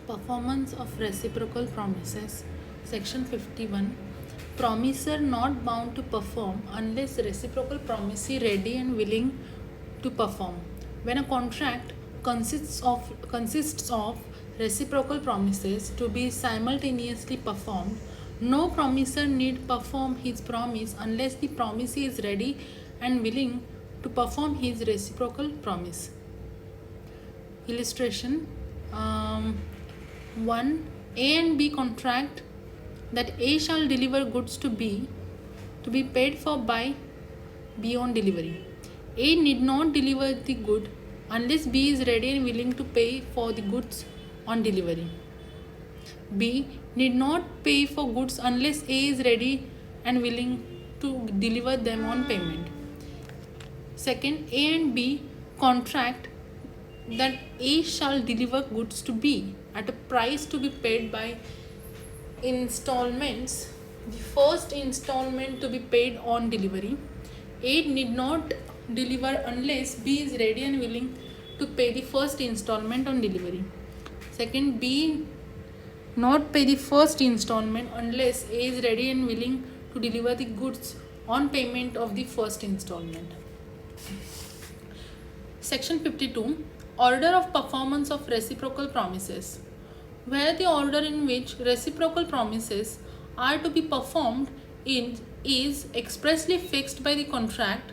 Performance of reciprocal promises. Section 51. Promiser not bound to perform unless reciprocal promisee ready and willing to perform. When a contract consists of reciprocal promises to be simultaneously performed, no promiser need perform his promise unless the promisee is ready and willing to perform his reciprocal promise. Illustration. 1. A and B contract that A shall deliver goods to B to be paid for by B on delivery. A need not deliver the good unless B is ready and willing to pay for the goods on delivery. B need not pay for goods unless A is ready and willing to deliver them on payment. Second, A and B contract that A shall deliver goods to B at a price to be paid by installments. The first installment to be paid on delivery. A need not deliver unless B is ready and willing to pay the first installment on delivery. Second, B not pay the first installment unless A is ready and willing to deliver the goods on payment of the first installment. Section 52. Order of performance of reciprocal promises. Where the order in which reciprocal promises are to be performed in is expressly fixed by the contract,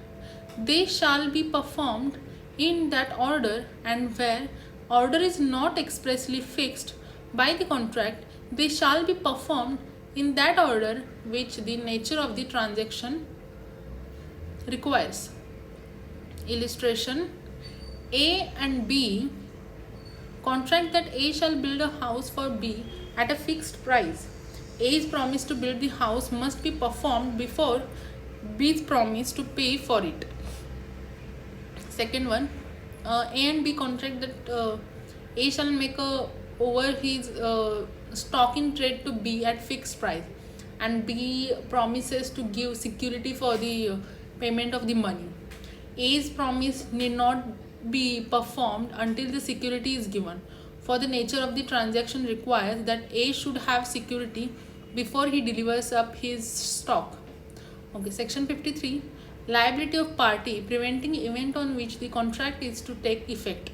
they shall be performed in that order, and where order is not expressly fixed by the contract, they shall be performed in that order which the nature of the transaction requires. Illustration. A and B contract that A shall build a house for B at a fixed price. A's promise to build the house must be performed before B's promise to pay for it. Second one, A and B contract that A shall make over his stock in trade to B at fixed price, and B promises to give security for the payment of the money. A's promise need not be performed until the security is given, for the nature of the transaction requires that A should have security before he delivers up his stock. Okay, section 53. Liability of party preventing event on which the contract is to take effect.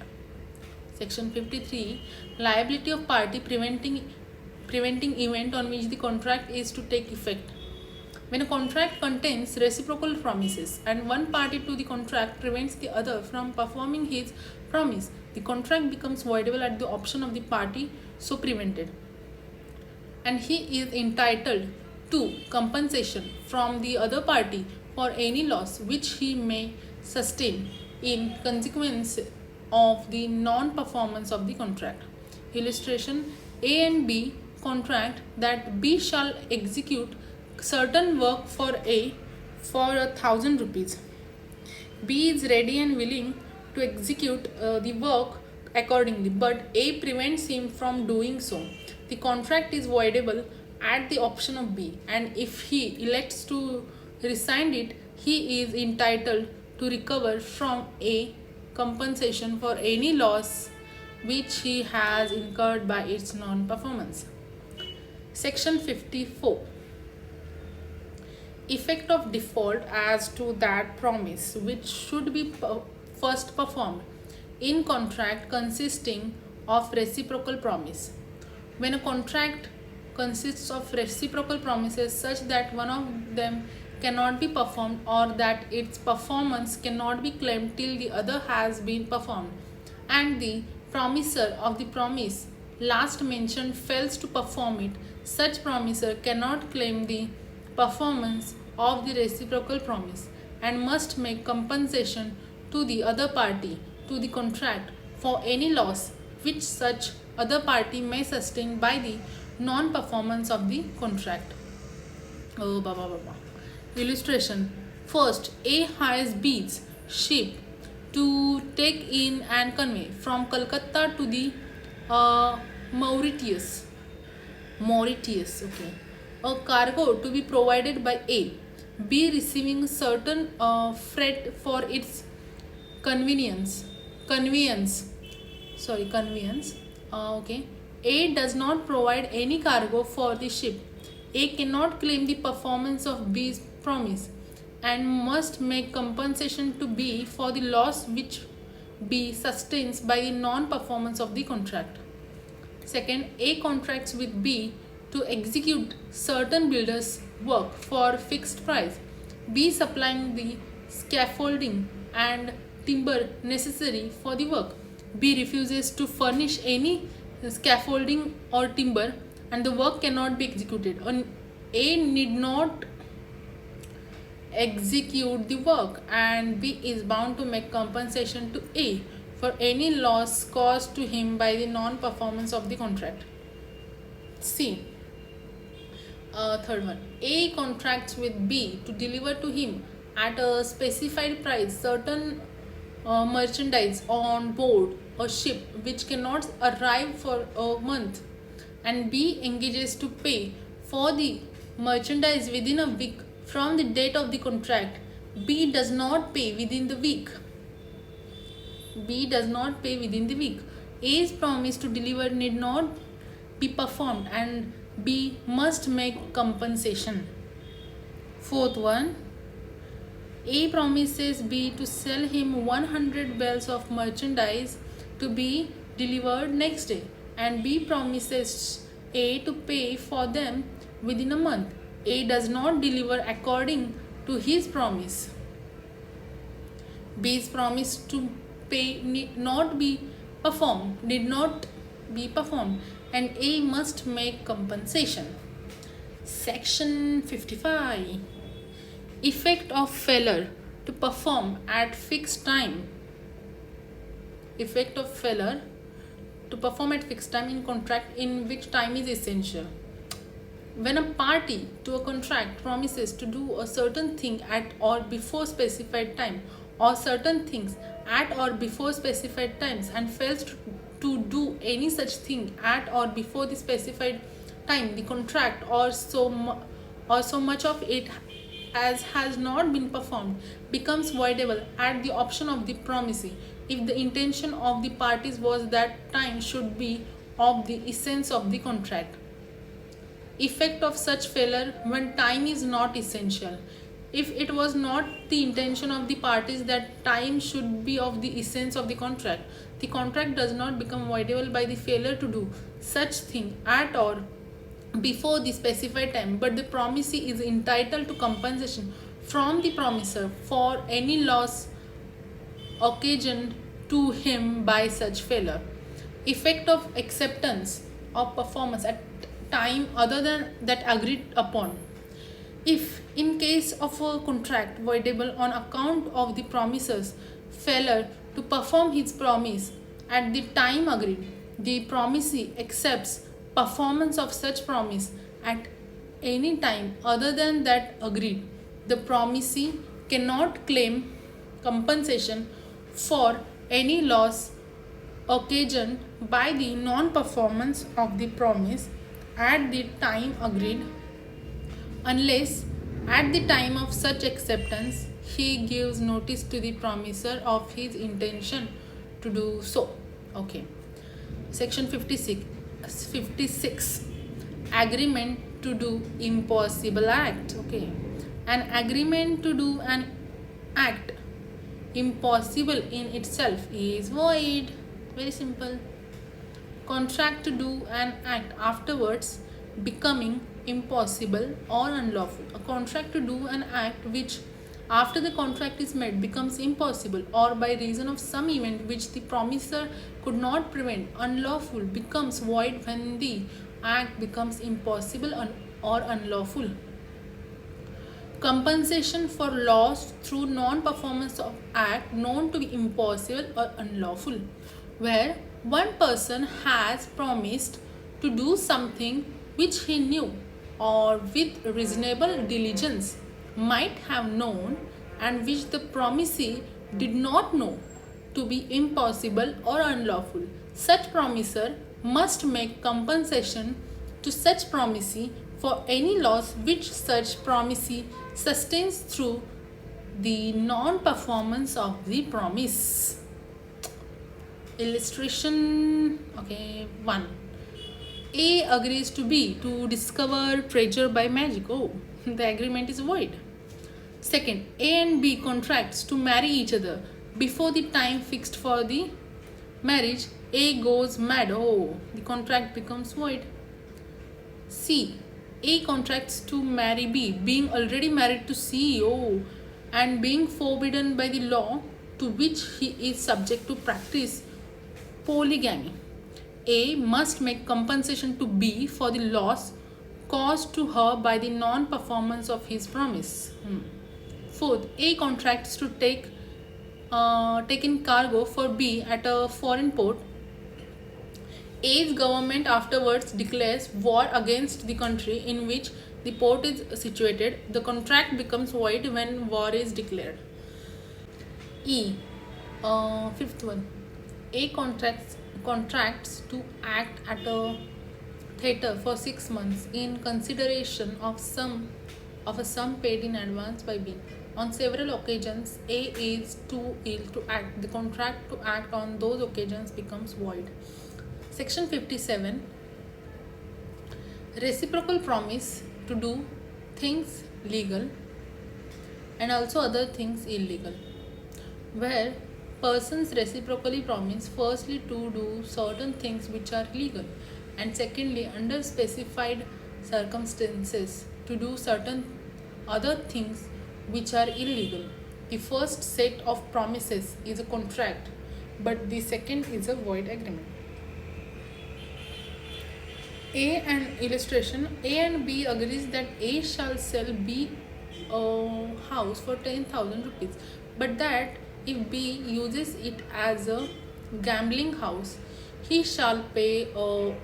Section 53. Liability of party preventing event on which the contract is to take effect. When a contract contains reciprocal promises and one party to the contract prevents the other from performing his promise, the contract becomes voidable at the option of the party so prevented, and he is entitled to compensation from the other party for any loss which he may sustain in consequence of the non-performance of the contract. Illustration. A and B contract that B shall execute certain work for A for 1,000 rupees. B is ready and willing to execute the work accordingly, but A prevents him from doing so. The contract is voidable at the option of B, and if he elects to rescind it, he is entitled to recover from A compensation for any loss which he has incurred by its non-performance. Section 54. Effect of default as to that promise which should be first performed in contract consisting of reciprocal promise. When a contract consists of reciprocal promises such that one of them cannot be performed or that its performance cannot be claimed till the other has been performed, and the promiser of the promise last mentioned fails to perform it, such promiser cannot claim the performance of the reciprocal promise and must make compensation to the other party to the contract for any loss which such other party may sustain by the non-performance of the contract. Illustration. First, A hires B's ship to take in and convey from Calcutta to the Mauritius. Okay. A cargo to be provided by A. B receiving certain freight for its convenience. Okay. A does not provide any cargo for the ship. A cannot claim the performance of B's promise and must make compensation to B for the loss which B sustains by the non-performance of the contract. Second, A contracts with B to execute certain builders' work for fixed price. B supplying the scaffolding and timber necessary for the work. B refuses to furnish any scaffolding or timber and the work cannot be executed. A need not execute the work and B is bound to make compensation to A for any loss caused to him by the non-performance of the contract. C. Third one. A contracts with B to deliver to him at a specified price certain merchandise on board a ship which cannot arrive for a month, and B engages to pay for the merchandise within a week from the date of the contract. B does not pay within the week. A's promise to deliver need not be performed and B must make compensation. Fourth one. A promises B to sell him 100 bales of merchandise to be delivered next day, and B promises A to pay for them within a month. A does not deliver according to his promise. B's promise to pay need not be performed, and A must make compensation. Section 55. Effect of failure to perform at fixed time. Effect of failure to perform at fixed time in contract in which time is essential. When a party to a contract promises to do a certain thing at or before specified time, or certain things at or before specified times, and fails to do any such thing at or before the specified time, the contract or so much of it as has not been performed becomes voidable at the option of the promisee, if the intention of the parties was that time should be of the essence of the contract. Effect of such failure when time is not essential. If it was not the intention of the parties that time should be of the essence of the contract does not become voidable by the failure to do such thing at or before the specified time, but the promisee is entitled to compensation from the promiser for any loss occasioned to him by such failure. Effect of acceptance of performance at time other than that agreed upon. If, in case of a contract voidable on account of the promiser's failure to perform his promise at the time agreed, the promisee accepts performance of such promise at any time other than that agreed, the promisee cannot claim compensation for any loss occasioned by the non-performance of the promise at the time agreed, unless at the time of such acceptance he gives notice to the promiser of his intention to do so. Okay. Section 56. Agreement to do impossible act. Okay. An agreement to do an act impossible in itself is void. Very simple. Contract to do an act afterwards becoming impossible or unlawful. A contract to do an act which after the contract is made becomes impossible or by reason of some event which the promiser could not prevent unlawful becomes void when the act becomes impossible or unlawful. Compensation for loss through non-performance of act known to be impossible or unlawful, where one person has promised to do something which he knew or with reasonable diligence might have known and which the promisee did not know to be impossible or unlawful. Such promiser must make compensation to such promisee for any loss which such promisee sustains through the non-performance of the promise. Illustration. Okay, 1. A agrees to B to discover treasure by magic. Oh, the agreement is void. Second, A and B contracts to marry each other. Before the time fixed for the marriage, A goes mad. Oh, the contract becomes void. C. A contracts to marry B, being already married to C. Oh, and being forbidden by the law to which he is subject to practice polygamy. A must make compensation to B for the loss caused to her by the non-performance of his promise. Fourth, A contracts to take in cargo for B at a foreign port. A's government afterwards declares war against the country in which the port is situated. The contract becomes void when war is declared. E. Fifth one. A contracts to act at a theatre for 6 months in consideration of a sum paid in advance by B. On several occasions, A is too ill to act. The contract to act on those occasions becomes void. Section 57. Reciprocal promise to do things legal and also other things illegal, where persons reciprocally promise firstly to do certain things which are legal, and secondly, under specified circumstances, to do certain other things which are illegal. The first set of promises is a contract, but the second is a void agreement. A and illustration. A and B agrees that A shall sell B a house for 10,000 rupees, but that if B uses it as a gambling house, he shall pay A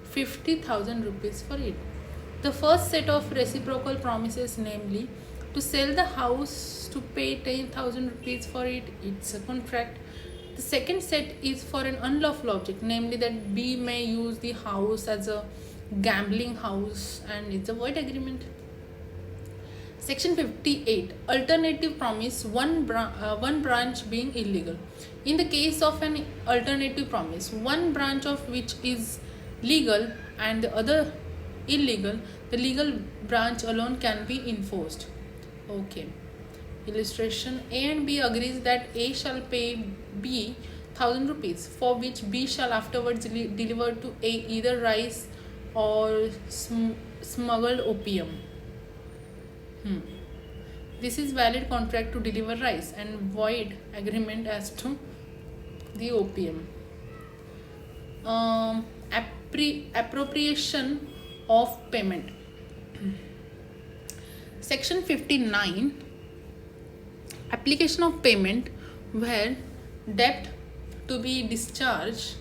50,000 rupees for it. The first set of reciprocal promises, namely to sell the house to pay 10,000 rupees for it, it's a contract. The second set is for an unlawful object, namely that B may use the house as a gambling house, and it's a void agreement. Section 58. Alternative promise, one branch being illegal. In the case of an alternative promise, one branch of which is legal and the other illegal, the legal branch alone can be enforced. Okay. Illustration. A and B agrees that A shall pay B 1,000 rupees, for which B shall afterwards deliver to A either rice or smuggled opium. This is valid contract to deliver rice and void agreement as to the opium. Appropriation of payment. Section 59. Application of payment, where debt to be discharged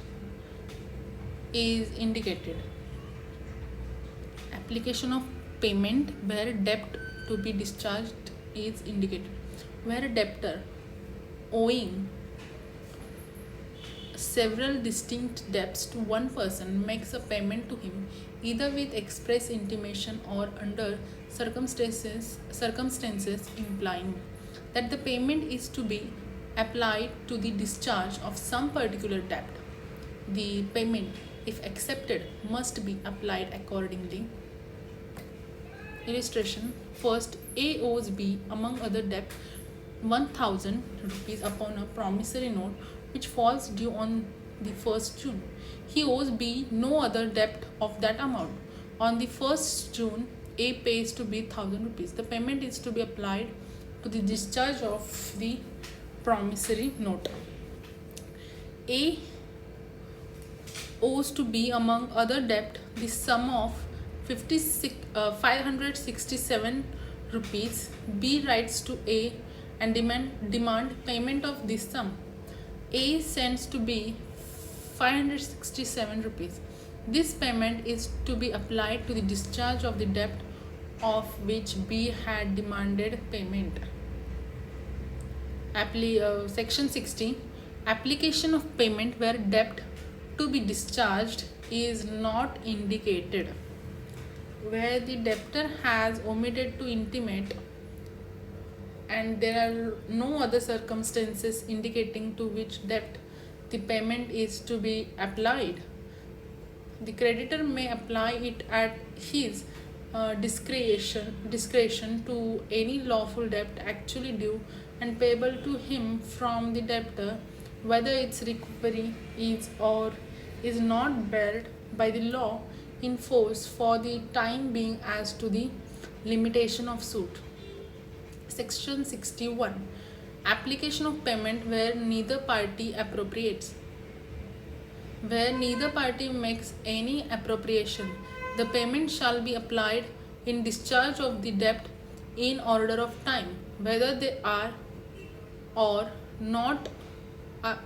is indicated. Application of payment where debt to be discharged is indicated. Where a debtor owing several distinct debts to one person makes a payment to him, either with express intimation or under circumstances implying that the payment is to be applied to the discharge of some particular debt. The payment, if accepted, must be applied accordingly. Illustration. First, A owes B, among other debt, 1,000 rupees upon a promissory note which falls due on the 1st June. He owes B no other debt of that amount. On the 1st June, A pays to B 1,000 rupees. The payment is to be applied to the discharge of the promissory note. A owes to B, among other debt, the sum of 567 rupees. B writes to A and demand payment of this sum. A sends to B 567 rupees. This payment is to be applied to the discharge of the debt of which B had demanded payment. Section 60. Application of payment where debt to be discharged is not indicated, where the debtor has omitted to intimate and there are no other circumstances indicating to which debt the payment is to be applied. the creditor may apply it at his discretion to any lawful debt actually due and payable to him from the debtor, whether its recovery is or is not barred by the law in force for the time being as to the limitation of suit. Section 61. Application of payment where neither party appropriates. Where neither party makes any appropriation, the payment shall be applied in discharge of the debt in order of time, whether they are or not uh,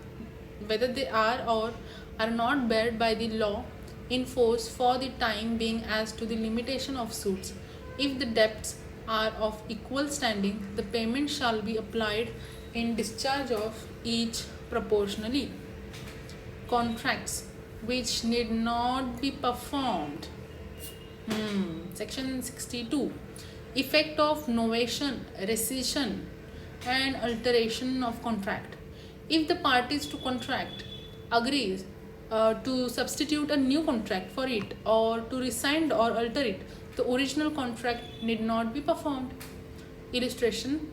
whether they are not barred by the law in force for the time being as to the limitation of suits. If the debts are of equal standing, the payment shall be applied in discharge of each proportionally. Contracts which need not be performed. Section 62. Effect of novation, rescission, and alteration of contract. If the parties to contract agrees to substitute a new contract for it or to rescind or alter it, the original contract need not be performed. Illustration.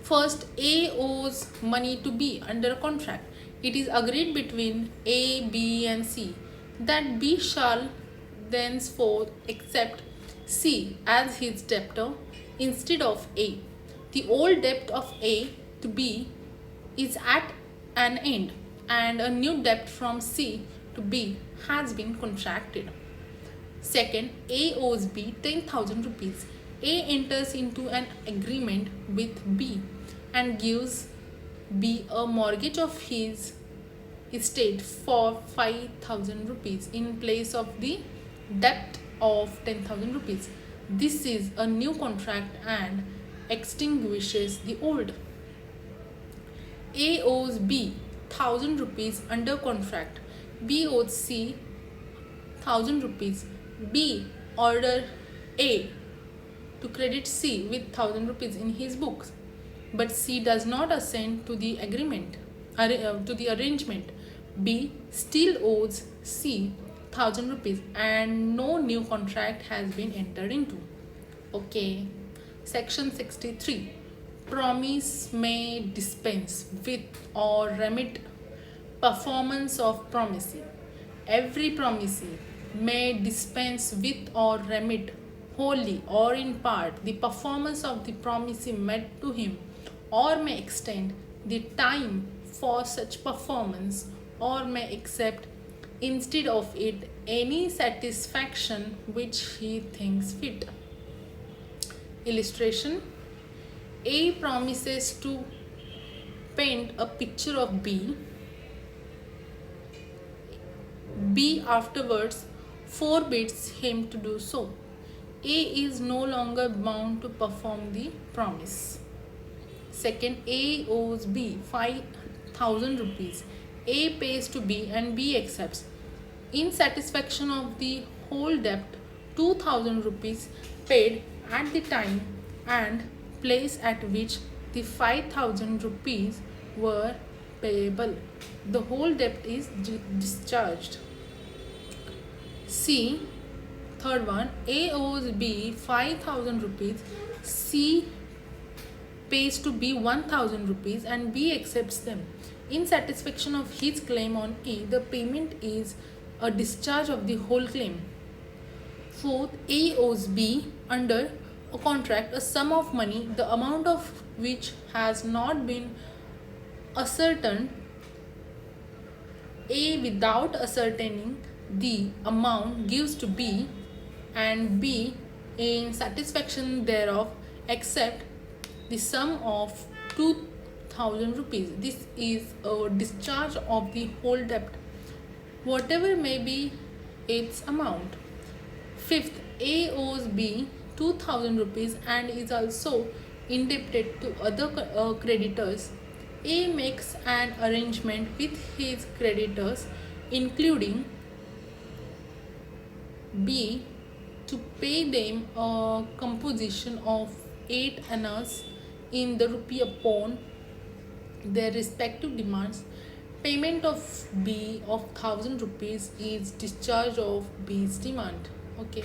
First, A owes money to B under a contract. It is agreed between A, B, and C that B shall thenceforth accept C as his debtor instead of A. The old debt of A to B is at an end, and a new debt from C to B has been contracted. Second, A owes B 10,000 rupees. A enters into an agreement with B and gives B a mortgage of his estate for 5,000 rupees in place of the debt of 10,000 rupees. This is a new contract and extinguishes the old. A owes B 1,000 rupees under contract. B owes C 1,000 rupees. B order A to credit C with 1,000 rupees in his books, but C does not assent to the agreement to the arrangement. B still owes C 1,000 rupees and no new contract has been entered into. Okay. Section 63. Promise may dispense with or remit performance of promisee. Every promisee may dispense with or remit wholly or in part the performance of the promisee made to him, or may extend the time for such performance, or may accept instead of it any satisfaction which he thinks fit. Illustration. A promises to paint a picture of B. B afterwards forbids him to do so. A is no longer bound to perform the promise. Second, A owes B 5,000 rupees. A pays to B and B accepts. In satisfaction of the whole debt, 2,000 rupees paid at the time and place at which the 5,000 rupees were payable. The whole debt is discharged. C. Third one, A owes B 5,000 rupees. C pays to B 1,000 rupees and B accepts them. In satisfaction of his claim on A, the payment is a discharge of the whole claim. Fourth, A owes B under a contract a sum of money, the amount of which has not been ascertained. A, without ascertaining the amount, gives to B, and B, in satisfaction thereof, accept the sum of 2,000 rupees. This is a discharge of the whole debt, whatever may be its amount. Fifth, A owes B 2,000 rupees and is also indebted to other creditors. A makes an arrangement with his creditors, including B, to pay them a composition of 8 annas in the rupee upon their respective demands, Payment of B of 1000 rupees is discharge of B's demand. Okay.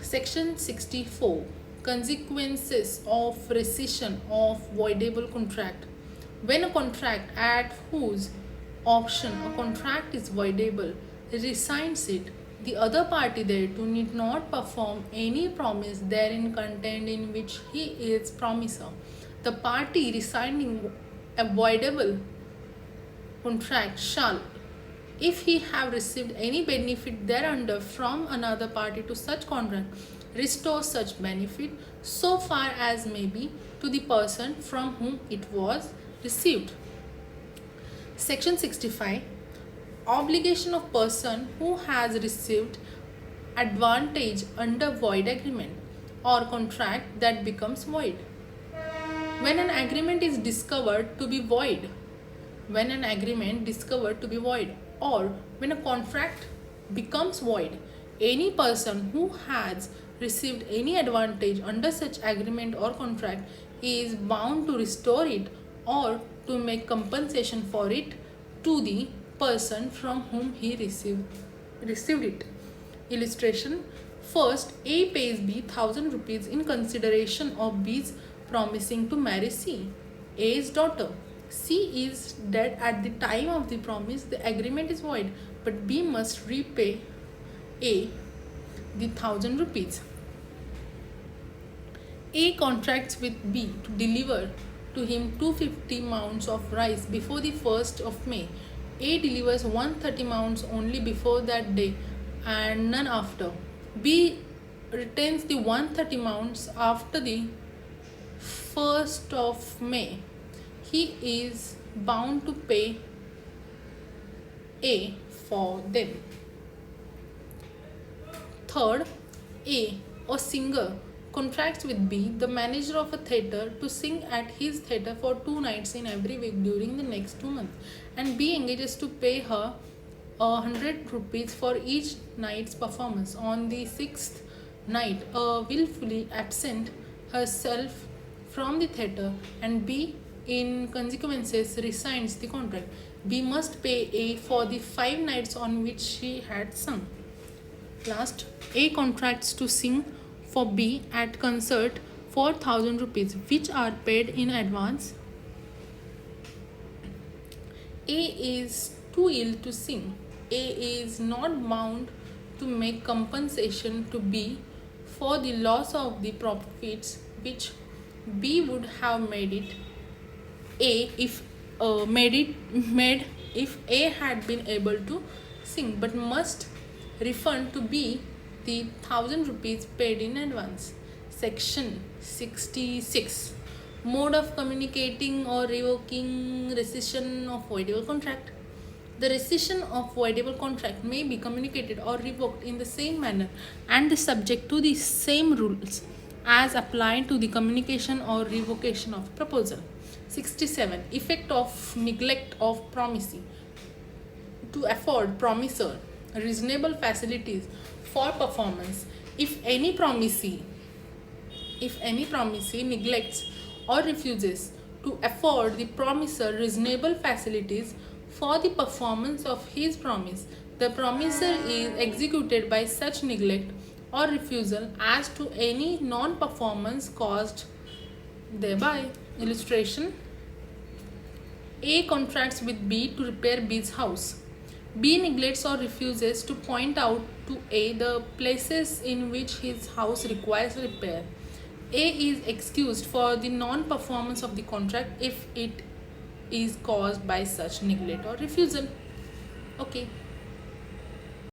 Section 64. Consequences of rescission of voidable contract. When a contract at whose option a contract is voidable resigns it, the other party thereto need not perform any promise therein contained in which he is promiser. The party resigning a voidable contract shall, if he have received any benefit thereunder from another party to such contract, restore such benefit so far as may be to the person from whom it was received. Section 65. Obligation of person who has received advantage under void agreement or contract that becomes void. When an agreement is discovered to be void, when an agreement discovered to be void, or when a contract becomes void, any person who has received any advantage under such agreement or contract is bound to restore it or to make compensation for it to the person from whom he received it. Illustration. First, A pays B 1000 rupees in consideration of B's promising to marry C, A's daughter. C is dead at the time of the promise, the agreement is void, but B must repay A the 1000 rupees. A contracts with B to deliver to him 250 mounds of rice before the 1st of May. A delivers 130 mounds only before that day and none after. B retains the 130 mounds after the 1st of May. He is bound to pay A for them. Third, A singer, contracts with B, the manager of a theatre, to sing at his theatre for 2 nights in every week during the next 2 months, and B engages to pay her 100 rupees for each night's performance. On the 6th night, willfully absent herself from the theatre, and B in consequences resigns the contract. B must pay A for the 5 nights on which she had sung. Last, A contracts to sing for B at concert for 1000 rupees, which are paid in advance. A is too ill to sing. A is not bound to make compensation to B for the loss of the profits which B would have made if A had been able to sing, but must refund to B the 1000 rupees paid in advance. Section 66. Mode of communicating or revoking rescission of voidable contract. The rescission of voidable contract may be communicated or revoked in the same manner and is subject to the same rules as applied to the communication or revocation of proposal. 67. Effect of neglect of promisee. To afford promiser reasonable facilities for performance, if any promisee neglects or refuses to afford the promiser reasonable facilities for the performance of his promise, the promiser is executed by such neglect or refusal as to any non-performance caused thereby. Illustration. A contracts with B to repair B's house. B neglects or refuses to point out to A the places in which his house requires repair. A is excused for the non-performance of the contract if it is caused by such neglect or refusal. Okay.